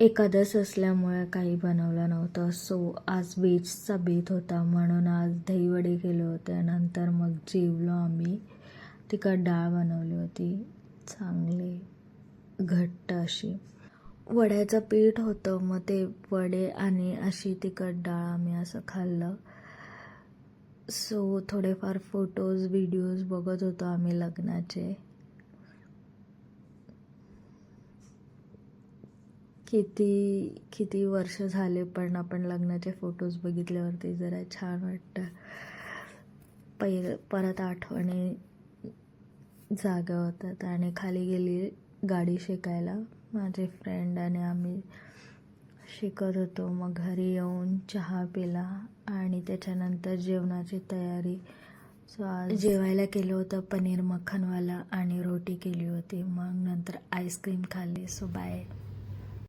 एकादश असल्यामुळे काही बनवलं नव्हतं. सो आज व्हेजचा बेत होता म्हणून आज दहीवडे केले होते. नंतर मग जेवलो आम्ही. तिखट डाळ बनवली होती, चांगली घट्ट अशी. वड्याचं पीठ होतं, मग ते वडे आणि अशी तिखट डाळ आम्ही असं खाल्लं. सो थोडेफार फोटोज व्हिडिओज बघत होतो आम्ही लग्नाचे. किती वर्ष झाले, पण आपण लग्नाचे फोटोज बघितल्यावरती जरा छान वाटतं. परत आठवणी जागा होतात. आणि खाली गेली गाडी शिकायला, माझे फ्रेंड आणि आम्ही शिकत होतो. मग घरी येऊन चहा पिला आणि त्याच्यानंतर जेवणाची तयारी. सो आज जेवायला केलं होतं पनीर मखनवाला आणि रोटी केली होती. मग नंतर आईस्क्रीम खाल्ली. So bye.